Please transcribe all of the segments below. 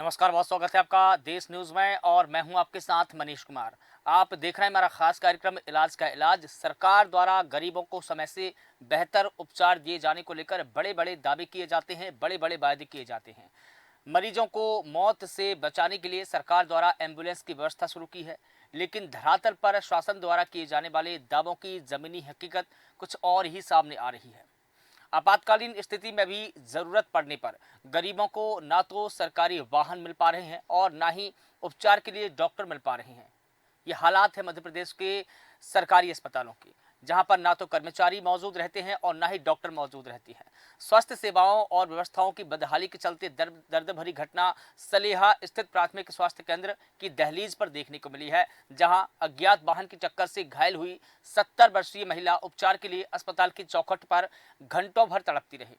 नमस्कार, बहुत स्वागत है आपका देश न्यूज़ में और मैं हूं आपके साथ मनीष कुमार। आप देख रहे हैं हमारा खास कार्यक्रम इलाज का इलाज। सरकार द्वारा गरीबों को समय से बेहतर उपचार दिए जाने को लेकर बड़े-बड़े दावे किए जाते हैं, बड़े-बड़े वायदे किए जाते हैं। मरीजों को मौत से बचाने के लिए सरकार द्वारा एम्बुलेंस की व्यवस्था शुरू की है, लेकिन धरातल पर शासन द्वारा किए जाने वाले दावों की जमीनी हकीकत कुछ और ही सामने आ रही है। आपातकालीन स्थिति में भी जरूरत पड़ने पर गरीबों को ना तो सरकारी वाहन मिल पा रहे हैं और ना ही उपचार के लिए डॉक्टर मिल पा रहे हैं। ये हालात है मध्य प्रदेश के सरकारी अस्पतालों की, जहां पर ना तो कर्मचारी मौजूद रहते हैं और ना ही डॉक्टर मौजूद रहती हैं। स्वास्थ्य सेवाओं और व्यवस्थाओं की बदहाली के चलते दर्द भरी घटना सलेहा स्थित प्राथमिक स्वास्थ्य केंद्र की दहलीज पर देखने को मिली है, जहां अज्ञात वाहन की टक्कर से घायल हुई 70 वर्षीय महिला उपचार के लिए अस्पताल की चौखट पर घंटों भर तड़पती रही।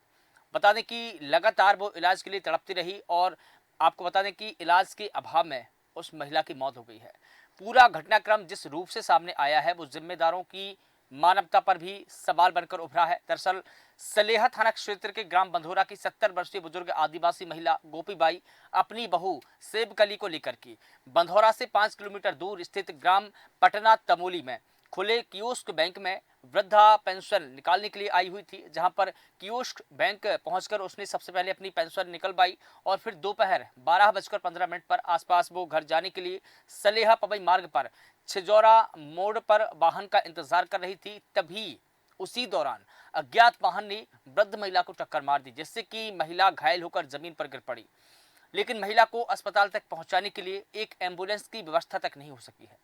बता दें कि लगातार वो इलाज के लिए तड़पती रही और आपको बता दें कि इलाज के अभाव में उस महिला की मौत हो गई है। पूरा घटनाक्रम जिस रूप से सामने आया है वो जिम्मेदारों की मानवता पर भी सवाल बनकर उभरा है। दरअसल सलेहा थाना क्षेत्र के ग्राम बंधोरा की 70 वर्षीय बुजुर्ग आदिवासी महिला गोपीबाई अपनी बहू सेबकली को लेकर की बंधौरा से 5 किलोमीटर दूर स्थित ग्राम पटना तमोली में खुले कियोस्क बैंक में वृद्धा पेंशन निकालने के लिए आई हुई थी, जहां पर कियोस्क बैंक पहुंचकर उसने सबसे पहले अपनी पेंशन निकलवाई और फिर दोपहर 12:15 पर आसपास वो घर जाने के लिए सलेहा पवई मार्ग पर छिजौरा मोड़ पर वाहन का इंतजार कर रही थी। तभी उसी दौरान अज्ञात वाहन ने वृद्ध महिला को टक्कर मार दी, जिससे कि महिला घायल होकर जमीन पर गिर पड़ी। लेकिन महिला को अस्पताल तक पहुंचाने के लिए एक एम्बुलेंस की व्यवस्था तक नहीं हो सकी है।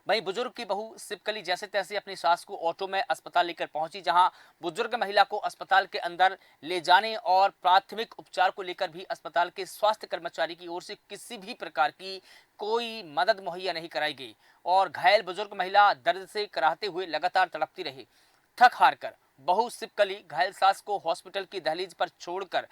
वहीं बुजुर्ग की बहू सिपकली जैसे तैसे अपनी सास को ऑटो में अस्पताल लेकर पहुंची, जहां बुजुर्ग महिला को अस्पताल के अंदर ले जाने और प्राथमिक उपचार को लेकर भी अस्पताल के स्वास्थ्य कर्मचारी की ओर से किसी भी प्रकार की कोई मदद मुहैया नहीं कराई गई और घायल बुजुर्ग महिला दर्द से कराहते हुए लगातार तड़पती रही। थक हार कर बहू सिपकली घायल सास को हॉस्पिटल की दहलीज पर छोड़कर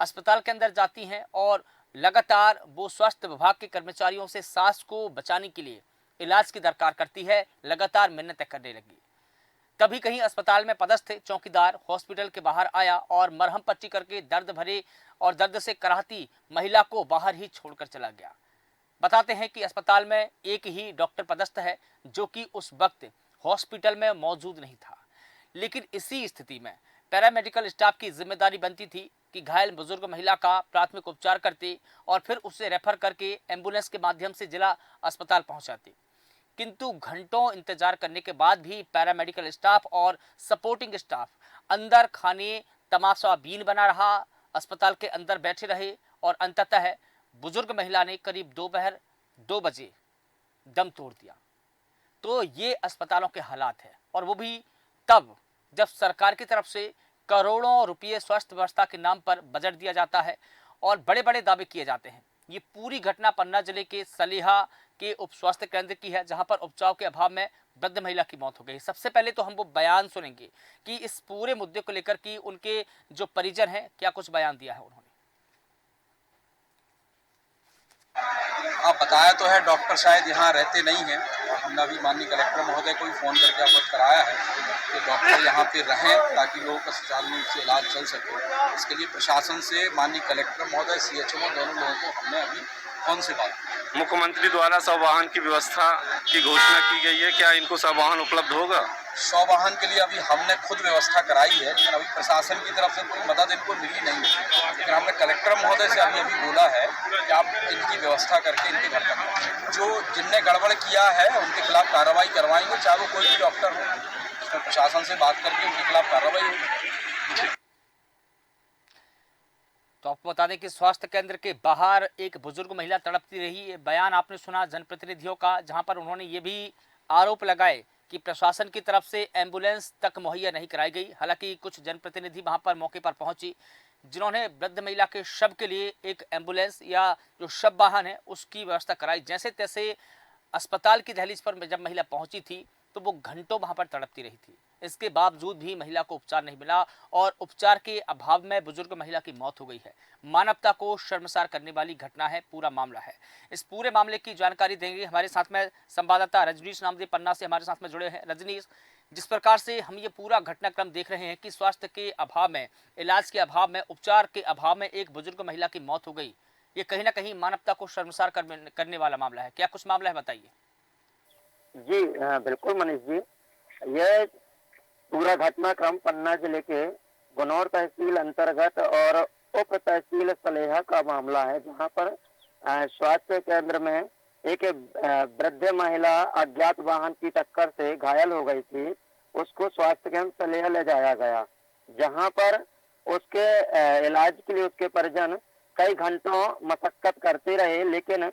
अस्पताल के अंदर जाती हैं और लगातार वो स्वास्थ्य विभाग के कर्मचारियों से सास को बचाने के लिए इलाज की दरकार करती है, लगातार मिन्नतें करने लगी। तभी कहीं अस्पताल में पदस्थ चौकीदार हॉस्पिटल के बाहर आया और मरहम पट्टी करके दर्द भरे और दर्द से कराहती महिला को बाहर ही छोड़कर चला गया। बताते हैं कि अस्पताल में एक ही डॉक्टर पदस्थ है, जो कि उस वक्त हॉस्पिटल में मौजूद नहीं था। लेकिन इसी स्थिति में पैरामेडिकल स्टाफ की जिम्मेदारी बनती थी कि घायल बुजुर्ग महिला का प्राथमिक उपचार करते और फिर उसे रेफर करके एम्बुलेंस के माध्यम से जिला अस्पताल पहुंचाते। किंतु घंटों इंतजार करने के बाद भी पैरामेडिकल स्टाफ और सपोर्टिंग स्टाफ अंदर खाने तमाशाबीन बना रहा, अस्पताल के अंदर बैठे रहे और अंततः बुजुर्ग महिला ने करीब दोपहर 2 बजे दम तोड़ दिया। तो ये अस्पतालों के हालात है और वो भी तब जब सरकार की तरफ से करोड़ों रुपये स्वास्थ्य व्यवस्था के नाम पर बजट दिया जाता है और बड़े बड़े दावे किए जाते हैं। ये पूरी घटना पन्ना जिले के सलेहा के उप स्वास्थ्य केंद्र की है, जहां पर उपचार के अभाव में वृद्ध महिला की मौत हो गई। सबसे पहले तो हम वो बयान सुनेंगे कि इस पूरे मुद्दे को लेकर कि उनके जो परिजन हैं क्या कुछ बयान दिया है उन्होंने। आप बताया तो है, डॉक्टर शायद यहाँ रहते नहीं हैं और हमने अभी माननीय कलेक्टर महोदय को भी फ़ोन करके अवगत कराया है कि डॉक्टर यहाँ पे रहें ताकि लोगों का सुचारू रूप से इलाज चल सके। इसके लिए प्रशासन से माननीय कलेक्टर महोदय, सीएचओ दोनों लोगों को हमने अभी फ़ोन से बात की। मुख्यमंत्री द्वारा सब वाहन की व्यवस्था की घोषणा की गई है, क्या इनको सब वाहन उपलब्ध होगा? 100 वाहन के लिए अभी हमने खुद व्यवस्था कराई है, लेकिन अभी प्रशासन की तरफ से कोई मदद इनको मिली नहीं है। लेकिन हमने कलेक्टर महोदय से अभी बोला है कि आप इनकी व्यवस्था करके इनके घर तक जो जिनने गड़बड़ किया है उनके खिलाफ कार्रवाई करवाएंगे, चाहे वो कोई भी डॉक्टर हो। इसमें प्रशासन से बात करके उनके खिलाफ कार्रवाई होगी। तो आपको बता दें कि स्वास्थ्य केंद्र के बाहर एक बुजुर्ग महिला तड़पती रही। ये बयान आपने सुना जनप्रतिनिधियों का, जहां पर उन्होंने ये भी आरोप लगाए कि प्रशासन की तरफ से एम्बुलेंस तक मुहैया नहीं कराई गई। हालांकि कुछ जनप्रतिनिधि वहां पर मौके पर पहुंची, जिन्होंने वृद्ध महिला के शव के लिए एक एम्बुलेंस या जो शव वाहन है उसकी व्यवस्था कराई। जैसे तैसे अस्पताल की दहलीज पर जब महिला पहुंची थी तो वो घंटों वहां पर तड़पती रही थी। इसके बावजूद भी महिला को उपचार नहीं मिला और उपचार के अभाव में बुजुर्ग महिला की मौत हो गई है। मानवता को शर्मसार करने वाली घटना है, पूरा मामला है। इस पूरे मामले की जानकारी देंगे हमारे साथ में संवाददाता रजनीश नामदेव पन्ना से हमारे साथ में जुड़े हैं। रजनीश, जिस प्रकार से हम ये पूरा घटनाक्रम देख रहे हैं कि स्वास्थ्य के अभाव में, इलाज के अभाव में, उपचार के अभाव में एक बुजुर्ग महिला की मौत हो गई, ये कहीं ना कहीं मानवता को शर्मसार करने वाला मामला है। क्या कुछ मामला है, बताइए। जी बिल्कुल मनीष जी, ये पूरा घटनाक्रम पन्ना जिले के गुनौर तहसील अंतर्गत और उप तहसील सलेहा का मामला है, जहां पर स्वास्थ्य केंद्र में एक वृद्ध महिला अज्ञात वाहन की टक्कर से घायल हो गई थी। उसको स्वास्थ्य केंद्र सलेहा ले जाया गया, जहां पर उसके इलाज के लिए उसके परिजन कई घंटों मशक्कत करते रहे, लेकिन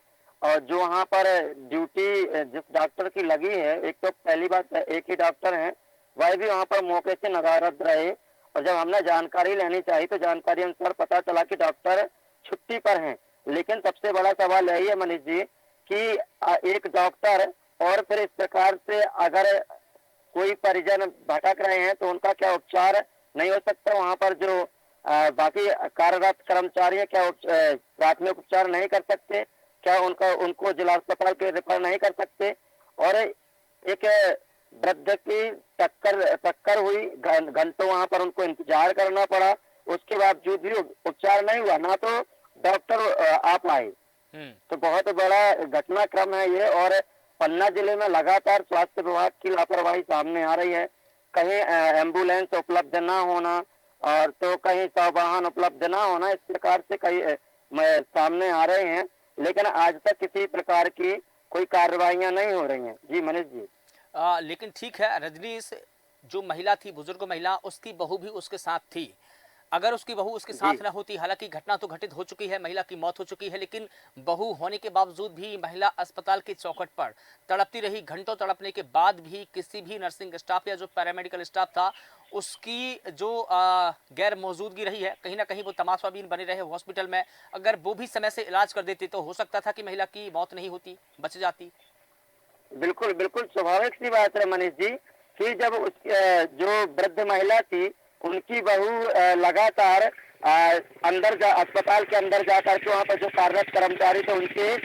और जो वहाँ पर ड्यूटी जिस डॉक्टर की लगी है, एक तो पहली बात एक ही डॉक्टर है, वह भी वहाँ पर मौके से नदारद रहे। और जब हमने जानकारी लेनी चाहिए तो जानकारी अनुसार पता चला कि डॉक्टर छुट्टी पर हैं। लेकिन सबसे बड़ा सवाल यही है मनीष जी कि एक डॉक्टर और फिर इस प्रकार से अगर कोई परिजन भटक रहे हैं तो उनका क्या उपचार नहीं हो सकता? वहाँ पर जो बाकी कार्यरत कर्मचारी है, क्या प्राथमिक उपचार नहीं कर सकते? क्या उनको जिला अस्पताल के रेफर नहीं कर सकते? और एक वृद्ध की टक्कर हुई, घंटों वहां पर उनको इंतजार करना पड़ा, उसके बावजूद भी उपचार नहीं हुआ, ना तो डॉक्टर आ पाए। तो बहुत बड़ा घटनाक्रम है ये। और पन्ना जिले में लगातार स्वास्थ्य विभाग की लापरवाही सामने आ रही है। कहीं एम्बुलेंस उपलब्ध न होना और तो कहीं वाहन उपलब्ध न होना, इस प्रकार से कई सामने आ रहे हैं, लेकिन आज तक किसी प्रकार की कोई कार्रवाइयां नहीं हो रही हैं। जी मनीष जी। लेकिन ठीक है, रजनीश जो महिला थी, बुजुर्ग महिला, उसकी बहू भी उसके साथ थी। अगर उसकी बहू उसके साथ न होती, हालांकि घटना तो घटित हो चुकी है, महिला की मौत हो चुकी है, लेकिन बहू होने के बावजूद भी महिला अस्पताल की चौखट पर तड़पती रही। घंटों तड़पने के बाद भी किसी भी नर्सिंग स्टाफ या जो पैरामेडिकल स्टाफ था, उसकी जो गैर मौजूदगी रही है, कहीं ना कहीं वो तमाशाबीन बने रहे हॉस्पिटल में। अगर वो भी समय से इलाज कर देते तो हो सकता था कि महिला की मौत नहीं होती, बच जाती। बिल्कुल बिल्कुल स्वाभाविक सी बात है मनीष जी कि जब जो वृद्ध महिला थी, उनकी बहू लगातार अस्पताल के अंदर जाकर के वहाँ पर जो कार्यरत कर्मचारी थे उनसे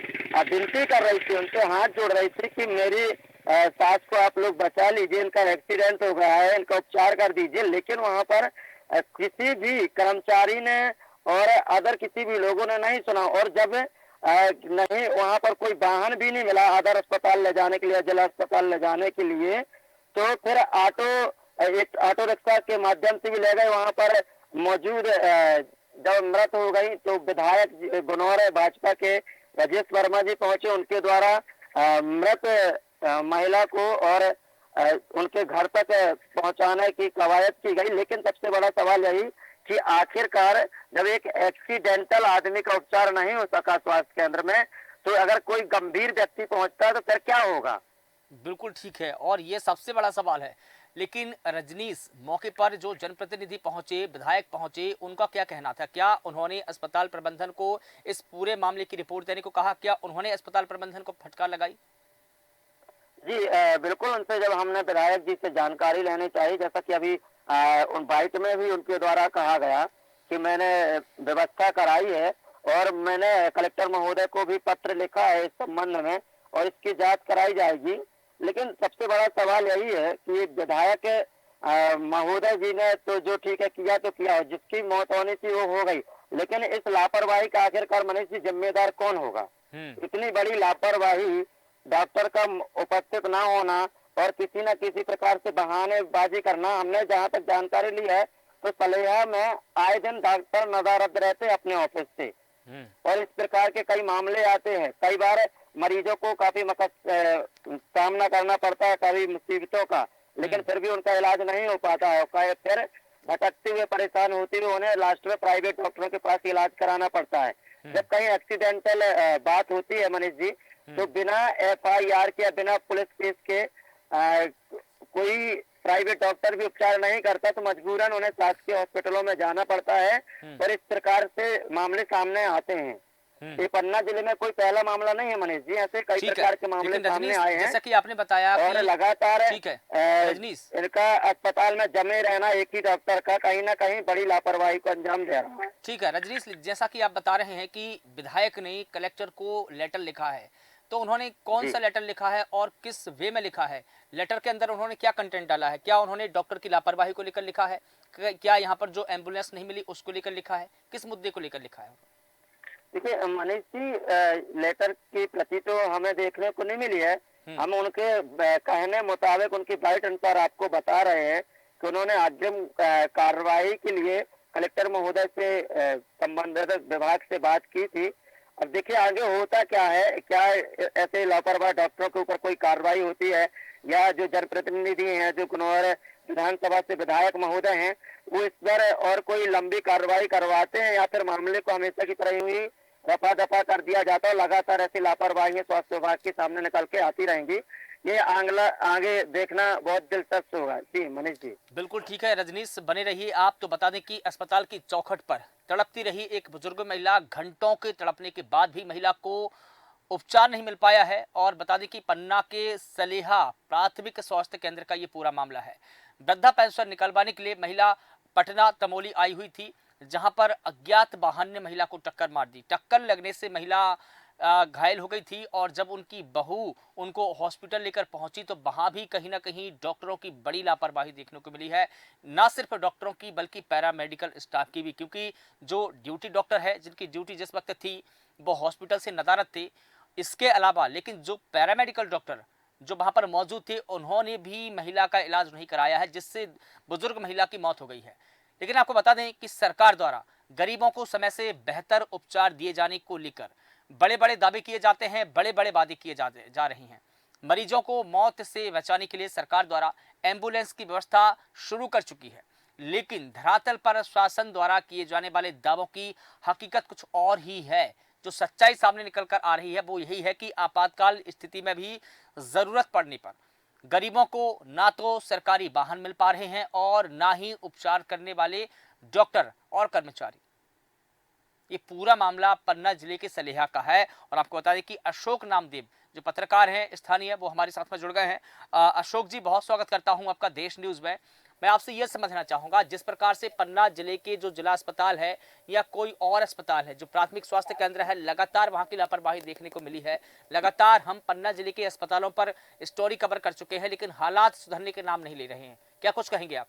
विनती कर रही थी, उनसे हाथ जोड़ रही थी कि मेरी सास को आप लोग बचा लीजिए, इनका एक्सीडेंट हो गया है, इनका उपचार कर दीजिए। लेकिन वहाँ पर किसी भी कर्मचारी ने और अदर किसी भी लोगों ने नहीं सुना। और जब नहीं, वहाँ पर कोई वाहन भी नहीं मिला अदर अस्पताल ले जाने के लिए, जिला अस्पताल ले जाने के लिए, तो फिर एक ऑटो रिक्शा के माध्यम से भी ले गए। वहाँ पर मौजूद जब मृत हो गई तो विधायक गुनौर भाजपा के राजेश वर्मा जी पहुंचे, उनके द्वारा मृत महिला को और उनके घर तक पहुंचाने की कवायद की गई। लेकिन सबसे बड़ा सवाल यही कि आखिरकार जब एक एक्सीडेंटल आदमी का उपचार नहीं हो सका स्वास्थ्य केंद्र में, तो अगर कोई गंभीर व्यक्ति पहुंचता है तो फिर क्या होगा? बिल्कुल ठीक है, और ये सबसे बड़ा सवाल है। लेकिन रजनीश, मौके पर जो जनप्रतिनिधि पहुंचे, विधायक पहुंचे, उनका क्या कहना था? क्या उन्होंने अस्पताल प्रबंधन को इस पूरे मामले की रिपोर्ट देने को कहा? क्या उन्होंने अस्पताल प्रबंधन को फटकार लगाई? जी बिल्कुल, उनसे जब हमने विधायक जी से जानकारी लेनी चाहिए, जैसा कि अभी उन बाइट में भी उनके द्वारा कहा गया कि मैंने व्यवस्था कराई है और मैंने कलेक्टर महोदय को भी पत्र लिखा है इस संबंध में और इसकी जांच कराई जाएगी। लेकिन सबसे बड़ा सवाल यही है कि विधायक महोदय जी ने तो जो ठीक है किया तो किया, जिसकी मौत होनी थी वो हो गई, लेकिन इस लापरवाही का आखिरकार मनीष जी जिम्मेदार कौन होगा? इतनी बड़ी लापरवाही, डॉक्टर का उपस्थित ना होना और किसी न किसी प्रकार से बहानेबाजी करना। हमने जहाँ तक जानकारी ली है तो सलेहा में आए दिन डॉक्टर नदारद रहते अपने ऑफिस से, और इस प्रकार के कई मामले आते हैं। कई बार मरीजों को काफी सामना करना पड़ता है, कभी मुसीबतों का, लेकिन फिर भी उनका इलाज नहीं हो पाता है। फिर भटकते हुए परेशान होते हुए उन्हें लास्ट में प्राइवेट डॉक्टरों के पास इलाज कराना पड़ता है। जब कहीं एक्सीडेंटल बात होती है मनीष जी, तो बिना FIR के, बिना पुलिस केस के कोई प्राइवेट डॉक्टर भी उपचार नहीं करता, तो मजबूरन उन्हें शासकीय हॉस्पिटलों में जाना पड़ता है और इस प्रकार से मामले सामने आते हैं। ये पन्ना जिले में कोई पहला मामला नहीं है मनीष जी, ऐसे कई प्रकार के मामले सामने आए हैं, जैसा कि आपने बताया और लगातार रजनीश, इनका अस्पताल में जमे रहना एक ही डॉक्टर का कहीं ना कहीं बड़ी लापरवाही को अंजाम दे रहा है। ठीक है रजनीश, जैसा कि आप बता रहे हैं कि विधायक ने कलेक्टर को लेटर लिखा है, तो उन्होंने कौन सा लेटर लिखा है और किस वे में लिखा है? लेटर के अंदर उन्होंने क्या कंटेंट डाला है? क्या उन्होंने डॉक्टर की लापरवाही को लेकर लिखा है? क्या यहाँ पर जो एम्बुलेंस नहीं मिली उसको लेकर लिखा है? किस मुद्दे को लेकर लिखा है? देखिए मनीष जी, लेटर की प्रति तो हमें देखने को नहीं मिली है। हम उनके कहने मुताबिक उनकी बाइट अनुसार आपको बता रहे हैं कि उन्होंने अग्रिम कार्रवाई के लिए कलेक्टर महोदय से संबंधित विभाग से बात की थी। अब देखिए आगे होता क्या है, क्या ऐसे लापरवाह डॉक्टरों के ऊपर कोई कार्रवाई होती है, या जो जनप्रतिनिधि हैं, जो कुनौर विधानसभा से विधायक महोदय हैं, वो इस पर और कोई लंबी कार्रवाई करवाते हैं, या फिर मामले को हमेशा की तरह यूं ही रफा दफा कर दिया जाता है। लगातार ऐसी लापरवाही स्वास्थ्य विभाग के सामने निकल के आती रहेंगी। ये आगे देखना बहुत दिलचस्प होगा। जी मनीष जी। बिल्कुल ठीक है रजनीश, बने रहिए आप। तो बता दें कि अस्पताल की चौखट पर तड़पती रही एक बुजुर्ग महिला, घंटों के तड़पने के बाद भी महिला को उपचार नहीं मिल पाया है। और बता दें कि पन्ना के सलेहा प्राथमिक स्वास्थ्य केंद्र का ये पूरा मामला है। वृद्धा पेंशन निकलवाने के लिए महिला पटना तमोली आई हुई थी, जहां पर अज्ञात वाहन ने महिला को टक्कर मार दी। टक्कर लगने से महिला घायल हो गई थी, और जब उनकी बहू उनको हॉस्पिटल लेकर पहुंची तो वहां भी कहीं ना कहीं डॉक्टरों की बड़ी लापरवाही देखने को मिली है। ना सिर्फ डॉक्टरों की बल्कि पैरामेडिकल स्टाफ की भी, क्योंकि जो ड्यूटी डॉक्टर है, जिनकी ड्यूटी जिस वक्त थी, वो हॉस्पिटल से नदारद थे। इसके अलावा लेकिन जो पैरामेडिकल डॉक्टर जो वहां पर मौजूद थे, उन्होंने भी महिला का इलाज नहीं कराया है, जिससे बुजुर्ग महिला की मौत हो गई है। लेकिन आपको बता दें कि सरकार द्वारा गरीबों को समय से बेहतर उपचार दिए जाने को लेकर बड़े बड़े दावे किए जाते हैं, बड़े बड़े वादे किए जा रहे हैं। मरीजों को मौत से बचाने के लिए सरकार द्वारा एम्बुलेंस की व्यवस्था शुरू कर चुकी है, लेकिन धरातल पर शासन द्वारा किए जाने वाले दावों की हकीकत कुछ और ही है। जो सच्चाई सामने निकल कर आ रही है वो यही है कि आपातकाल स्थिति में भी जरूरत पड़ने पर गरीबों को ना तो सरकारी वाहन मिल पा रहे हैं और ना ही उपचार करने वाले डॉक्टर और कर्मचारी। ये पूरा मामला पन्ना जिले के सलेहा का है। और आपको बता दें कि अशोक नामदेव जो पत्रकार हैं स्थानीय, वो हमारे साथ में जुड़ गए हैं। अशोक जी, बहुत स्वागत करता हूं आपका देश न्यूज में। मैं आपसे यह समझना चाहूंगा, जिस प्रकार से पन्ना जिले के जो जिला अस्पताल है या कोई और अस्पताल है, जो प्राथमिक स्वास्थ्य केंद्र है, लगातार वहां की लापरवाही देखने को मिली है। लगातार हम पन्ना जिले के अस्पतालों पर स्टोरी कवर कर चुके हैं, लेकिन हालात सुधरने के नाम नहीं ले रहे हैं। क्या कुछ कहेंगे आप?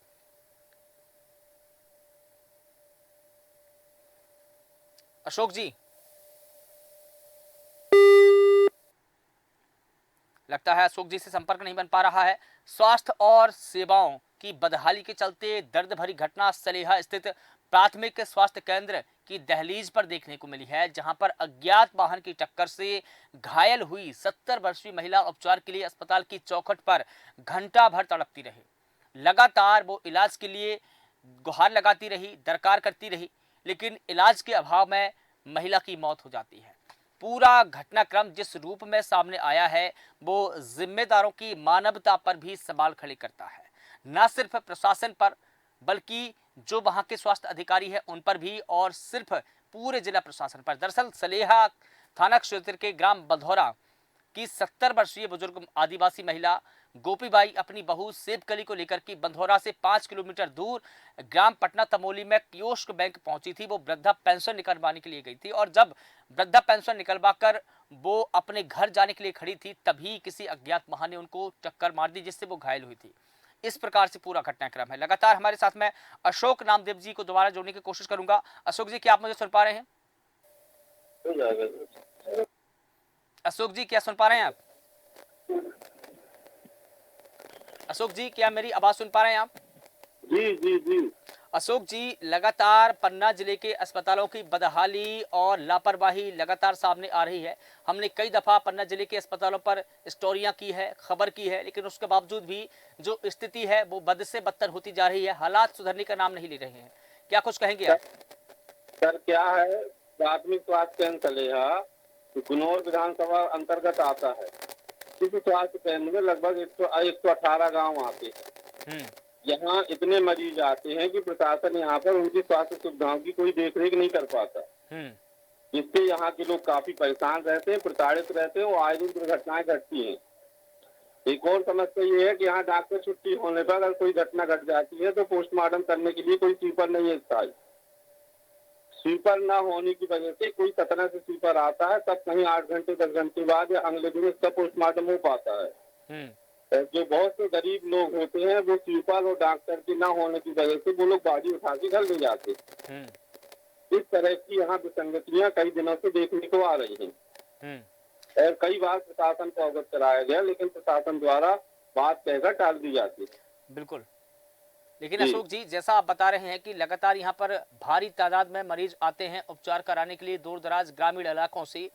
अशोक जी, लगता है अशोक जी से संपर्क नहीं बन पा रहा है। स्वास्थ्य और सेवाओं की बदहाली के चलते दर्द भरी घटना सलेहा स्थित प्राथमिक स्वास्थ्य केंद्र की दहलीज पर देखने को मिली है, जहां पर अज्ञात वाहन की टक्कर से घायल हुई 70 वर्षीय महिला उपचार के लिए अस्पताल की चौखट पर घंटा भर तड़पती रही। लगातार वो इलाज के लिए गुहार लगाती रही, दरकार करती रही, लेकिन इलाज के अभाव में महिला की मौत हो जाती है। पूरा घटनाक्रम जिस रूप में सामने आया है, वो जिम्मेदारों की मानवता पर भी सवाल खड़े करता है। न सिर्फ प्रशासन पर, बल्कि जो वहां के स्वास्थ्य अधिकारी हैं उन पर भी, और सिर्फ पूरे जिला प्रशासन पर। दरअसल सलेहा थाना क्षेत्र के ग्राम बधौरा की 70 वर्षीय बुजुर्ग आदिवासी महिला गोपीबाई अपनी बहू सेबकली को लेकर की बंधौरा से 5 किलोमीटर दूर ग्राम पटना तमोली में कियोस्क बैंक पहुंची थी। वो वृद्धा पेंशन निकलवाने के लिए गई थी, और जब वृद्धा पेंशन निकलवाकर वो अपने घर जाने के लिए खड़ी थी, तभी किसी अज्ञात वाहन ने उनको टक्कर मार दी, जिससे वो घायल हुई थी। इस प्रकार से पूरा घटनाक्रम है। लगातार हमारे साथ में अशोक नामदेव जी को दोबारा जोड़ने की कोशिश करूंगा। अशोक जी, क्या आप मुझे सुन पा रहे हैं? अशोक जी, क्या सुन पा रहे हैं आप? अशोक जी, क्या मेरी आवाज सुन पा रहे हैं आप? जी जी जी। अशोक जी, लगातार पन्ना जिले के अस्पतालों की बदहाली और लापरवाही लगातार सामने आ रही है। हमने कई दफा पन्ना जिले के अस्पतालों पर स्टोरियां की है, खबर की है, लेकिन उसके बावजूद भी जो स्थिति है वो बद से बदतर होती जा रही है। हालात सुधरने का नाम नहीं ले रहे हैं। क्या कुछ कहेंगे आप? सर क्या है, प्राथमिक स्वास्थ्य केंद्र सलेहा गुनौर विधानसभा अंतर्गत आता है। इस स्वास्थ्य केंद्र में लगभग 118 गाँव आते हैं। यहाँ इतने मरीज आते हैं कि प्रशासन यहाँ पर उनकी स्वास्थ्य सुविधाओं की कोई देखरेख नहीं कर पाता, जिससे यहाँ के लोग काफी परेशान रहते हैं, प्रताड़ित रहते हैं और आए दिन दुर्घटनाएं घटती हैं। एक और समस्या ये है कि यहाँ डॉक्टर छुट्टी होने पर अगर कोई घटना घट जाती है तो पोस्टमार्टम करने के लिए कोई स्वीपर नहीं है स्थायी। स्वीपर न होने की वजह से कोई 17 से स्वीपर आता है, तब कहीं 8 घंटे 10 घंटे बाद या अगले दिन इसका पोस्टमार्टम हो पाता है। जो बहुत से गरीब लोग होते हैं वो स्वीपर और डॉक्टर के न होने की वजह से वो लोग बाड़ी उठा के घर ले जाते हैं। इस तरह की यहाँ विसंगतियां कई दिनों से देखने को आ रही हैं और कई बार प्रशासन को अवगत कराया गया, लेकिन प्रशासन द्वारा बात कहकर टाल दी जाती है। बिल्कुल। लेकिन जी अशोक जी, जैसा आप बता रहे हैं कि लगातार यहाँ पर भारी तादाद में मरीज आते हैं उपचार कराने के लिए दूर दराज ग्रामीण इलाकों से।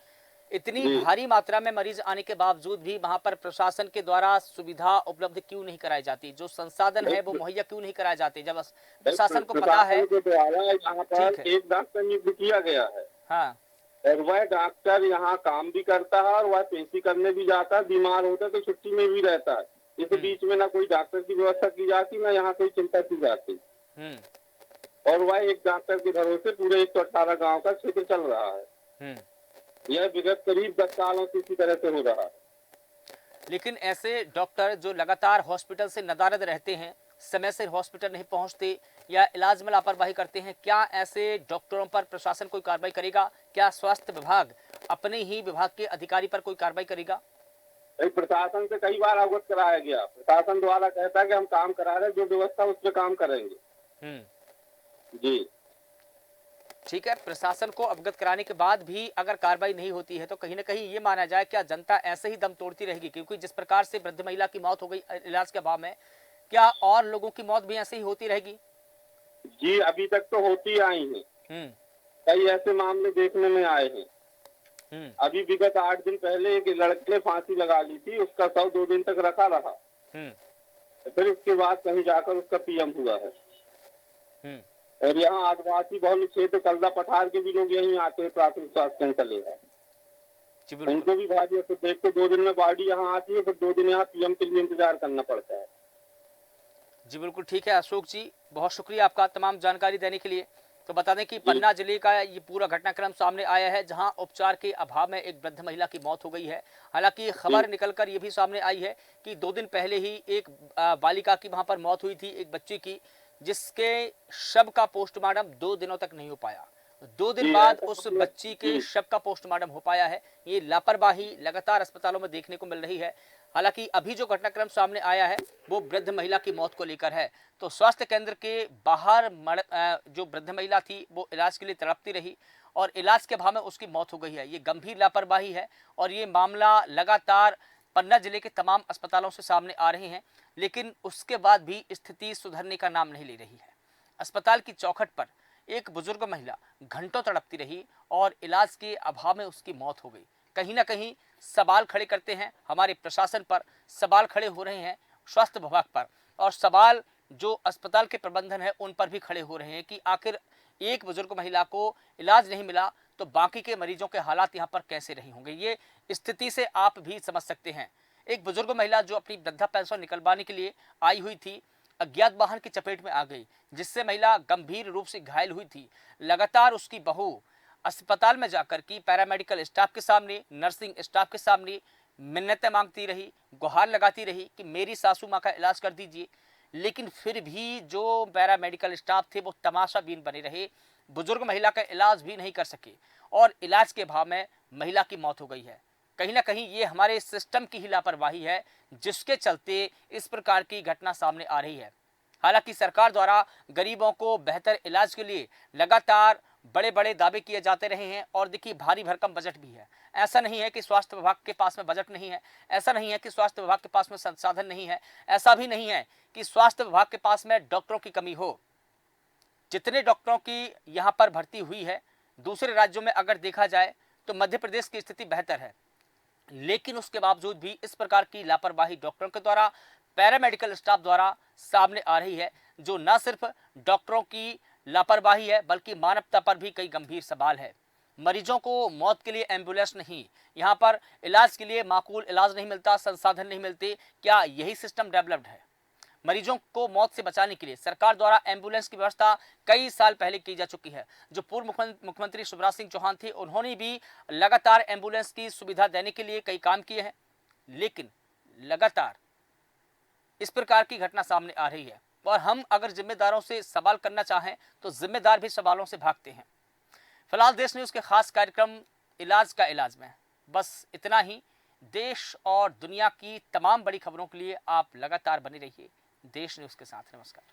इतनी जी भारी मात्रा में मरीज आने के बावजूद भी वहां पर प्रशासन के द्वारा सुविधा उपलब्ध क्यों नहीं कराई जाती? जो संसाधन है वो मुहैया क्यों नहीं कराए जाते जब प्रशासन को पता है? प्रशासन के द्वारा यहाँ पर ठीक है। एक डॉक्टर नियुक्त किया गया है हाँ। और वह डॉक्टर यहाँ काम भी करता है और वह पेशी करने भी जाता है, बीमार होता है तो छुट्टी में भी रहता है। इस बीच में ना कोई डॉक्टर की व्यवस्था की जाती, ना यहाँ कोई चिंता की जाती और वह एक डॉक्टर के भरोसे पूरे 118 गांव का क्षेत्र चल रहा है। यह विगत करीब 10 सालों से इसी तरह से हो रहा है। लेकिन ऐसे डॉक्टर जो लगातार हॉस्पिटल से नदारद रहते हैं, समय से हॉस्पिटल नहीं पहुंचते या इलाज में लापरवाही करते हैं, क्या ऐसे डॉक्टरों पर प्रशासन कोई कार्रवाई करेगा? क्या स्वास्थ्य विभाग अपने ही विभाग के अधिकारी पर कोई कार्रवाई करेगा? प्रशासन से कई बार अवगत कराया गया, प्रशासन द्वारा कहता है कि हम काम करा रहे हैं, जो व्यवस्था उस पर काम करेंगे। जी ठीक है। प्रशासन को अवगत कराने के बाद भी अगर कार्रवाई नहीं होती है तो कहीं ना कहीं ये माना जाए क्या जनता ऐसे ही दम तोड़ती रहेगी? क्योंकि जिस प्रकार से वृद्ध महिला की मौत हो गई इलाज के अभाव में, क्या और लोगों की मौत भी ऐसे ही होती रहेगी? जी अभी तक तो होती आई है, कई ऐसे मामले देखने में आए हैं। अभी विगत 8 दिन पहले एक लड़के ने फांसी लगा ली थी, उसका शव 2 दिन तक रखा रहा, फिर उसके बाद कहीं जाकर उसका पीएम हुआ है। और यहाँ आदिवासी बहुल क्षेत्र कलदा पठार के भी लोग यहीं आते हैं प्राथमिक स्वास्थ्य केंद्र लेकर, उनको भी भारी है। तो देखो 2 दिन में बॉडी यहाँ आती है, फिर 2 दिन यहाँ पीएम के लिए इंतजार करना पड़ता है। जी बिल्कुल ठीक है अशोक जी, बहुत शुक्रिया आपका तमाम जानकारी देने के लिए। तो बता दें कि पन्ना जिले का ये पूरा घटनाक्रम सामने आया है जहां उपचार के अभाव में एक वृद्ध महिला की मौत हो गई है। हालांकि खबर निकलकर ये भी सामने आई है कि 2 दिन पहले ही एक बालिका की वहां पर मौत हुई थी, एक बच्ची की, जिसके शव का पोस्टमार्टम 2 दिनों तक नहीं हो पाया। 2 दिन बाद उस बच्ची के शव का पोस्टमार्टम हो पाया है। ये लापरवाही लगातार अस्पतालों में देखने को मिल रही है। हालांकि अभी जो घटनाक्रम सामने आया है वो वृद्ध महिला की मौत को लेकर है। तो स्वास्थ्य केंद्र के बाहर जो वृद्ध महिला थी वो इलाज के लिए तड़पती रही और इलाज के अभाव में उसकी मौत हो गई है। ये गंभीर लापरवाही है और ये मामला लगातार पन्ना जिले के तमाम अस्पतालों से सामने आ रहे हैं, लेकिन उसके बाद भी स्थिति सुधरने का नाम नहीं ले रही है। अस्पताल की चौखट पर एक बुजुर्ग महिला घंटों तड़पती रही और इलाज के अभाव में उसकी मौत हो गई। कहीं ना कहीं सवाल खड़े करते हैं हमारे प्रशासन पर, सवाल खड़े हो रहे हैं स्वास्थ्य विभाग पर और सवाल जो अस्पताल के प्रबंधन है उन पर भी खड़े हो रहे हैं कि आखिर एक बुजुर्ग महिला को इलाज नहीं मिला तो बाकी के मरीजों के हालात यहाँ पर कैसे रहे होंगे। ये स्थिति से आप भी समझ सकते हैं। एक बुजुर्ग महिला जो अपनी वृद्धा पेंशन निकलवाने के लिए आई हुई थी, अज्ञात वाहन की चपेट में आ गई, जिससे महिला गंभीर रूप से घायल हुई थी। लगातार उसकी बहू अस्पताल में जाकर की पैरामेडिकल स्टाफ के सामने, नर्सिंग स्टाफ के सामने मिन्नतें मांगती रही, गुहार लगाती रही कि मेरी सासू माँ का इलाज कर दीजिए, लेकिन फिर भी जो पैरामेडिकल स्टाफ थे वो तमाशाबीन बने रहे, बुजुर्ग महिला का इलाज भी नहीं कर सके और इलाज के अभाव में महिला की मौत हो गई है। कहीं ना कहीं ये हमारे सिस्टम की ही लापरवाही है जिसके चलते इस प्रकार की घटना सामने आ रही है। हालांकि सरकार द्वारा गरीबों को बेहतर इलाज के लिए लगातार बड़े बड़े दावे किए जाते रहे हैं और देखिए भारी भरकम बजट भी है। ऐसा नहीं है कि स्वास्थ्य विभाग के पास में बजट नहीं है, ऐसा नहीं है कि स्वास्थ्य विभाग के पास में संसाधन नहीं है, ऐसा भी नहीं है कि स्वास्थ्य विभाग के पास में डॉक्टरों की कमी हो। जितने डॉक्टरों की यहाँ पर भर्ती हुई है दूसरे राज्यों में अगर देखा जाए तो मध्य प्रदेश की स्थिति बेहतर है, लेकिन उसके बावजूद भी इस प्रकार की लापरवाही डॉक्टरों के द्वारा, पैरामेडिकल स्टाफ द्वारा सामने आ रही है, जो न सिर्फ डॉक्टरों की लापरवाही है बल्कि मानवता पर भी कई गंभीर सवाल है। मरीजों को मौत के लिए एम्बुलेंस नहीं, यहाँ पर इलाज के लिए माकूल इलाज नहीं मिलता, संसाधन नहीं मिलते। क्या यही सिस्टम डेवलप्ड है? मरीजों को मौत से बचाने के लिए सरकार द्वारा एम्बुलेंस की व्यवस्था कई साल पहले की जा चुकी है। जो पूर्व मुख्यमंत्री शिवराज सिंह चौहान थे उन्होंने भी लगातार एम्बुलेंस की सुविधा देने के लिए कई काम किए हैं, लेकिन लगातार इस प्रकार की घटना सामने आ रही है और हम अगर जिम्मेदारों से सवाल करना चाहें तो जिम्मेदार भी सवालों से भागते हैं। फिलहाल देश न्यूज़ के खास कार्यक्रम इलाज का इलाज में बस इतना ही। देश और दुनिया की तमाम बड़ी खबरों के लिए आप लगातार बने रहिए देश न्यूज़ के साथ। नमस्कार।